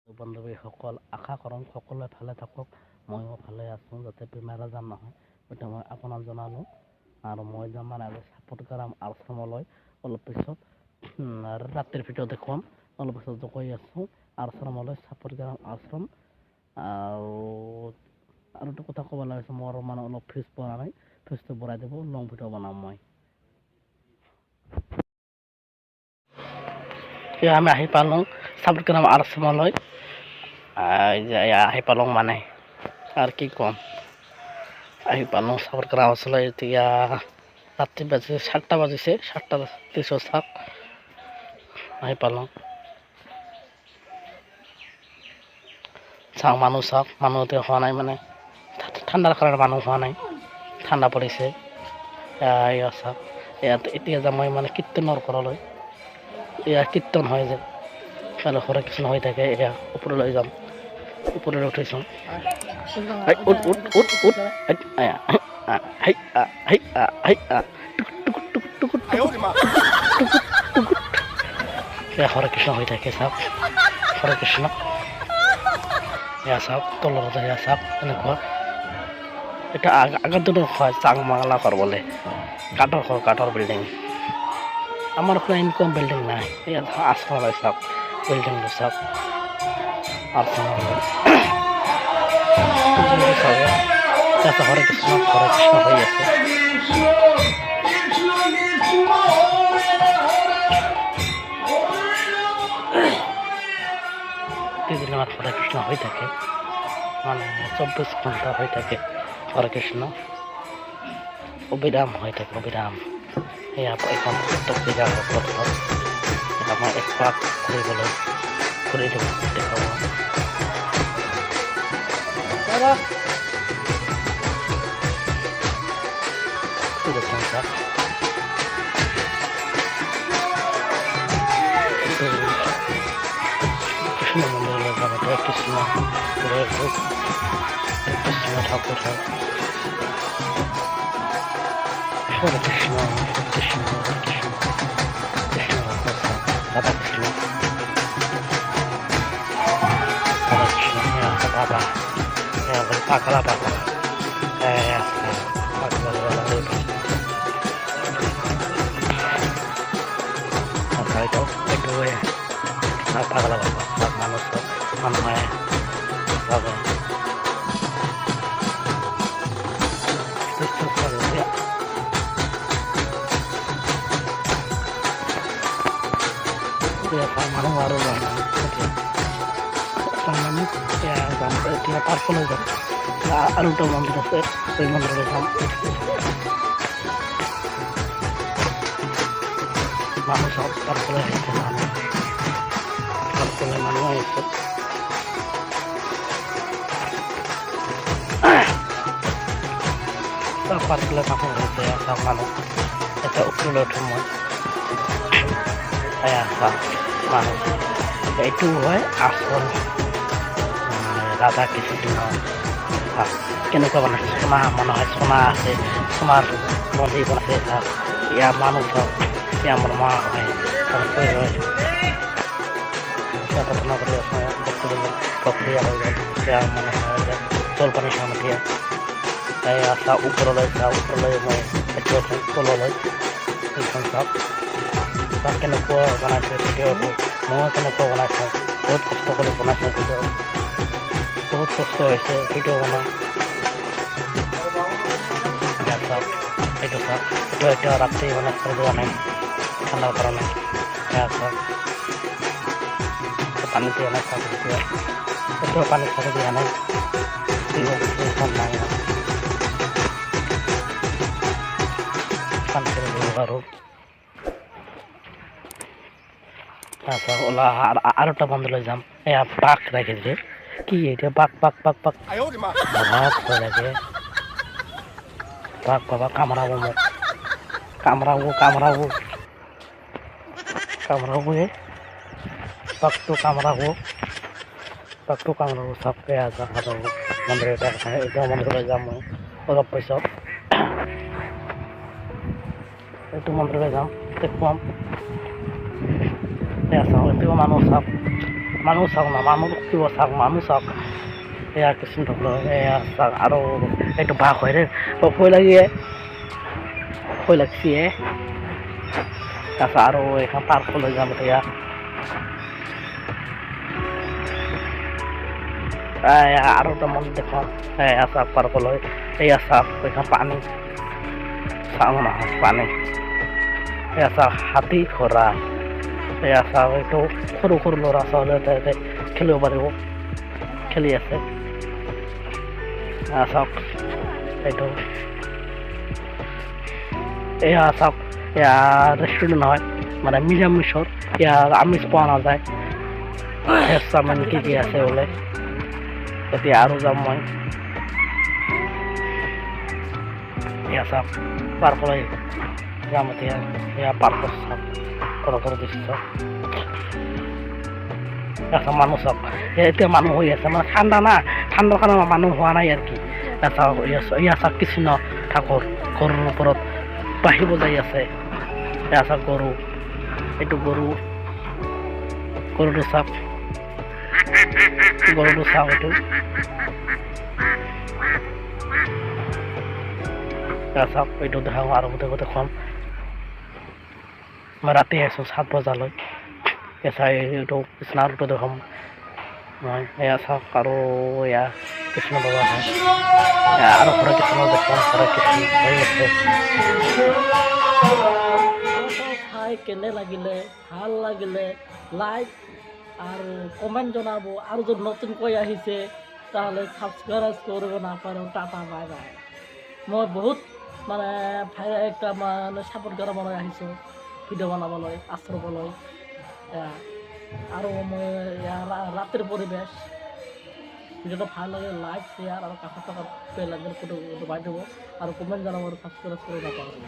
বান্ধৱীসকল আশা কৰোঁ সকলোৱে ভালে থাকক ময়ো ভালে আছোঁ যাতে বেমাৰ আজাৰ নহয় গতিকে মই আপোনাক জনালোঁ আৰু মই যাম মানে আজি চাপতগ্ৰাম আশ্ৰমলৈ অলপ পিছত ৰাতিৰ ভিডিঅ' দেখুৱাম অলপ পিছত কৈ আছোঁ আশ্ৰমলৈ চাপতগ্ৰাম আশ্ৰম আৰু এটা কথা ক'ব লাগিছে মোৰ মানে অলপ ফিজ পৰা নাই ফিজটো ভৰাই দিব লং ভিডিঅ' বনাম মই আমি আহি পালোঁ চাপতগ্ৰাম আশ্ৰমলৈ আহি পালোঁ মানে আৰু কি ক'ম আহি পালোঁ চাপতগ্ৰাম আশ্ৰমলৈ এতিয়া ৰাতি বাজিছে 7টা বাজিছে 7:30 চাওক আহি পালোঁ চাওক মানুহ চাওক মানুহ এতিয়া হোৱা নাই মানে ঠাণ্ডাৰ কাৰণে মানুহ হোৱা নাই ঠাণ্ডা পৰিছে এয়া চাওক এতিয়া যাম মই মানে কীৰ্তনৰ ঘৰলৈ এয়া কীৰ্তন হয় যে কালি হৰে কৃষ্ণ হৈ থাকে এয়া ওপৰলৈ যাম ওপৰলৈ উঠিছোঁ হৰে কৃষ্ণ হৈ থাকে চাওক হৰে কৃষ্ণ এয়া চাওক তলতে এয়া চাওক এনেকুৱা এটা আগৰ দিনৰ হয় চাংমালা ঘৰ বোলে কাঠৰ ঘৰ কাঠৰ বিল্ডিং আমাৰ কোনো ইনকম বিল্ডিং নাই ইয়াত আশ্ৰমলৈ চাওক বিল্ডিংটো চাওক আশ্ৰমলৈ চাওক হৰে কৃষ্ণ হৈ আছে প্ৰতিদিন আমাৰ হৰে কৃষ্ণ হৈ থাকে মানে 24 ঘণ্টা হৈ থাকে হৰে কৃষ্ণ অবিৰাম হৈ থাকে অবিৰাম সেয়া এখন টপিকা মই এক পাক ঘূৰিবলৈ ঘূৰি দেখাব কৃষ্ণ মন্দিৰলৈ যাওঁতে কৃষ্ণ ঠাকুৰ হয় হরে কৃষ্ণ কৃষ্ণ কৃষ্ণ কৃষ্ণ রাধা কৃষ্ণ রাধা কৃষ্ণ বাবা পাগলা বাবা পাগলা বাবা মানুষ মানুহে ভাবে মানুহ আৰু এতিয়া পাৰ্কলৈ যাম আৰু এটা মন্দিৰ আছে সেই মন্দিৰলৈ যাম মানুহ চব পাৰ্কলৈ আহিছে মানুহ আহিছে চব পাৰ্কলৈ মানুহ আহিছে চব মানুহ এটা ওপৰলৈ উঠোঁ মই মানুষ এইটো হয় আশ্ৰম ৰাধা কৃষ্ণ কেনেকুৱা বনাইছে সোণা মানুহে সোণা আছে সোণাৰ মন্দিৰ বনাইছে ইয়াৰ মানুহ চব ইয়াৰ মোৰ মা হয় প্ৰাৰ্থনা কৰি আছে প্ৰক্ৰিয়া হৈ গ'ল ইয়াৰ মানে জলপানী সামগ্ৰী চাওঁ ওপৰলৈ মই এতিয়া তললৈ এইখন চাওক কেনেকুৱা বনাইছে ভিডিঅ'টো মই কেনেকুৱা বনাইছোঁ বহুত কষ্ট কৰি বনাইছোঁ ভিডিঅ' বহুত কষ্ট হৈছে ভিডিঅ' বনাই চাওক এইটো চাওক এইটো এতিয়া ৰাতি মানে যোৱা নাই ঠাণ্ডাৰ কাৰণে চাওক পানী দিয়া নাই চাওক এতিয়া এতিয়াও পানী খাব দিয়া নাই নাই পানী খাব দিব আৰু ওলা আৰু এটা বন্ধলৈ যাম এয়া বাঘ ৰাখিছে কি এতিয়া বাঘ ভয় লাগে বাঘ বাবা কামৰাব মোক কামৰাব বাঘটো কামৰাব চাওক এয়া যাম মন্দিৰ এতিয়া মন্দিৰলৈ যাম মই অলপ পিছত এইটো মন্দিৰলৈ যাম দেখুৱাম চাওক এতিয়া মানুহ চাওক মানুহ চাওক না মানুহ কিব চাওক মানুহ চাওক এয়া কৃষ্ণ ঠাকুৰ এয়া চাওক আৰু এইটো বাঘ হয় দেই ভয় লাগছে তাৰপিছত আৰু এখন পাৰ্কলৈ যাম এতিয়া আৰু এটা মন্দিৰ দেখাম এয়া চাওক পাৰ্কলৈ এয়া চাওক এখন পানী চাওঁ নহয় পানী এয়া চাওক হাতী ঘোঁৰা এয়া চাওক এইটো সৰু সৰু ল'ৰা ছোৱালীয়ে তাতে খেলিব পাৰিব খেলি আছে চাওক এইটো এয়া চাওক এয়া ৰেষ্টুৰেণ্ট নহয় মানে নিৰামিষৰ ইয়াৰ আমিষ পোৱা নাযায় চাওমিন কি আছে বোলে এতিয়া আৰু যাম মই এয়া চাওক পাৰ্কলৈ যাম এতিয়া এয়া পাৰ্কত চাওক সৰু দৃশ্য মানুহ চাওক এতিয়া মানুহ হৈ আছে মানে ঠাণ্ডা না ঠাণ্ডাৰ কাৰণে মানুহ হোৱা নাই আৰু কি চাওক এয়া চাওক কৃষ্ণ ঠাকুৰ গৰুৰ ওপৰত বাঁহী বজাই আছে এয়া চাওক গৰু এইটো গৰুটো চাওক এইটো চাওক এইটো দেখাওঁ আৰু গোটেই খুৱাম মই ৰাতি আহিছোঁ 7 বজালৈ চাই এইটো কৃষ্ণটো দেখাম মই এয়া চাওক আৰু এয়া কৃষ্ণ বাবা হয় আৰু হৰে কৃষ্ণ দেখাম হৰে কৃষ্ণ হৈ আছে চাই কেনে লাগিলে ভাল লাগিলে লাইক আৰু কমেণ্ট জনাব আৰু যদি নতুনকৈ আহিছে তাহলে সাবস্ক্ৰাইব কৰিব নাপাৰো টাটা বাই বাই মই বহুত মানে একটা মানে সাপোৰ্ট কৰিবলৈ আহিছোঁ ভিডিঅ' বনাবলৈ আশ্ৰবলৈ আৰু মই ৰাতিৰ পৰিৱেশ ভিডিঅ'টো ভাল লাগে লাইক শ্বেয়াৰ আৰু কাষত থকা বেল আইকন ফটো দবাই দিব আৰু কমেণ্ট জনাব আৰু সাবস্ক্ৰাইব কৰি নাপাহৰিব